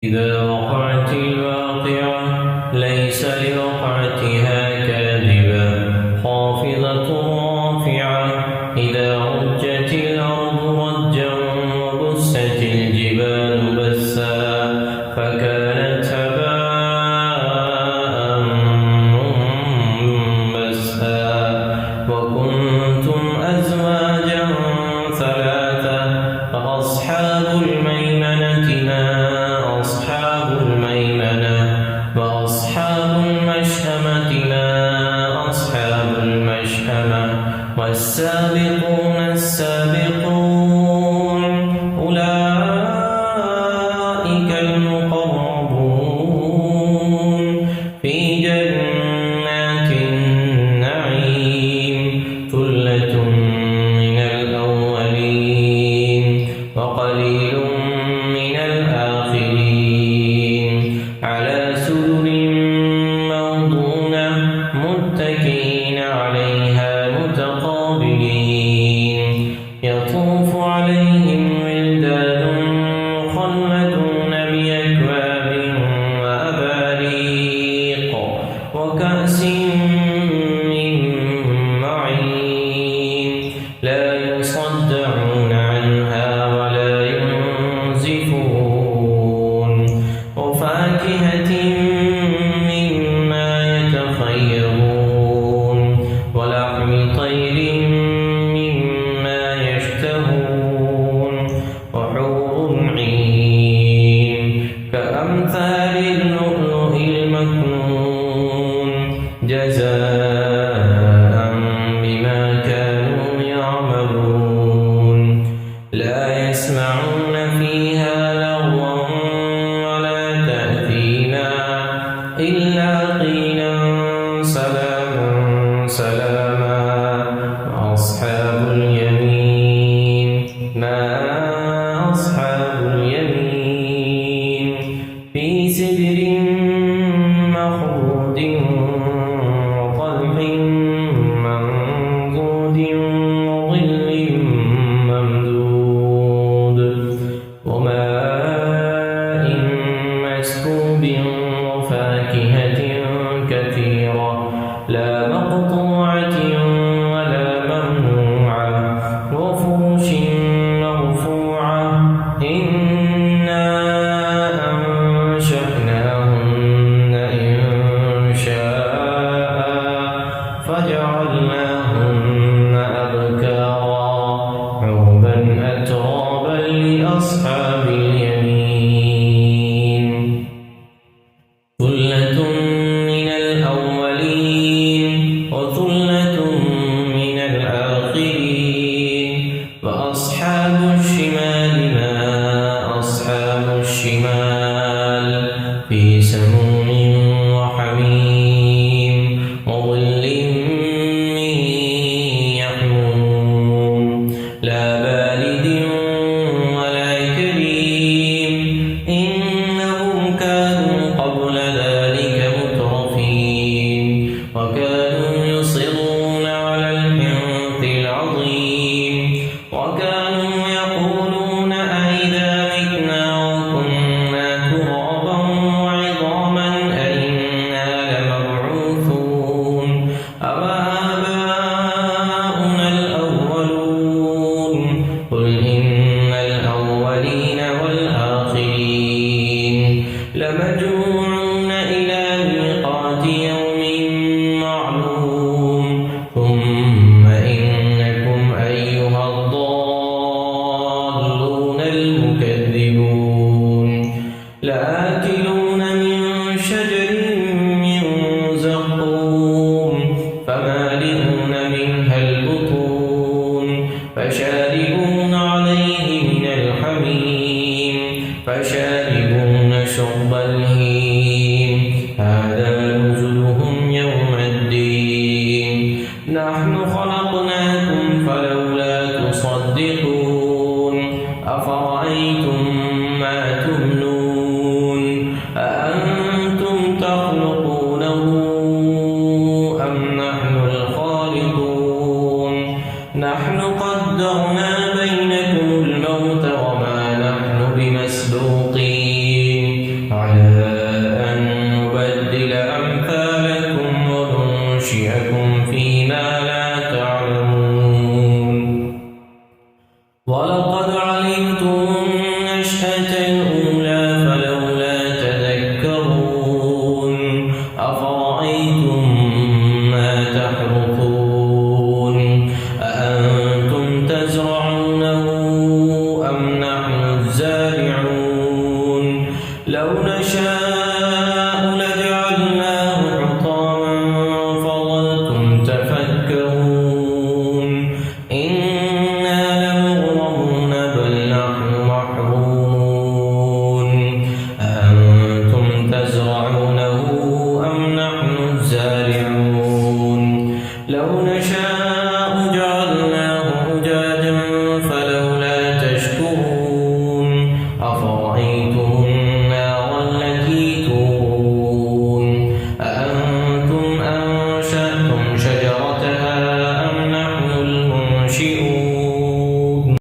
إذا وقعت الواقعة ليس لوقعتها كاذبة خافضة رافعة إذا رجت الأرض رجا وبست الجبال بسا فكانت هباء منبثا وكنتم أزواجا ثلاثة فأصحاب الميمنة ما أصحاب الميمنة وأصحاب المشأمة ما أصحاب المشأمة والسابقون السابقون أولئك المقربون في جنات النعيم ثلة من الأولين وقليل من الآخرين على سرر موضونة متكئين عليها متقابلين يطوف عليهم ولدان مخلدون بأكواب وأباريق وكأس من معين لا يصدعون عنها ولا ينزفون وفاكهة مما يتخيرون ولحم طير مما يشتهون وحور عين كأمثال اللؤلؤ المكنون جزاء بما كانوا يعملون لا يسمعون فيها لغوا ولا تأثيما إلا قيلا سلاما سلاما وأصحاب اليمين ما أصحاب اليمين في سدر مخضود وطلح منضود وظل ممدود وماء مسكوب وفاكهة كثيرة لا مقطوعة ولا ممنوعة وفرش مرفوعة إنا أنشأناهن إنشاء فجعلناهن أبكارا عربا أترابا لأصحاب اليمين ثلة من الأولين وثلة من الآخرين وأصحاب الشمال ما أصحاب الشمال في سموم وحميم وظل من يحموم لا بارد ولا كريم إنهم كانوا قبل ذلك مترفين وكانوا يصرون على الحنث العظيم وكانوا يقولون أئذا متنا وكنا ترابا وعظاما أئنا لمبعوثون أوآباؤنا الأولون قل إن الأولين والآخرين لمجموعون إلى ميقات يوم معلوم ثم إنكم أيها الضالون المكذبون لآكلون من شجر من زقوم فمالئون منها البطون فشاربون عليه من الحميم فشاربون شرب الهيم هذا نزلهم يوم الدين نحن خلقناكم فلولا تصدقون أفرأيتم ما تمنون أأنتم تخلقونه أم نحن الخالقون نحن قدرنا بينكم الموت وما نحن بمسبوقين لو نشاء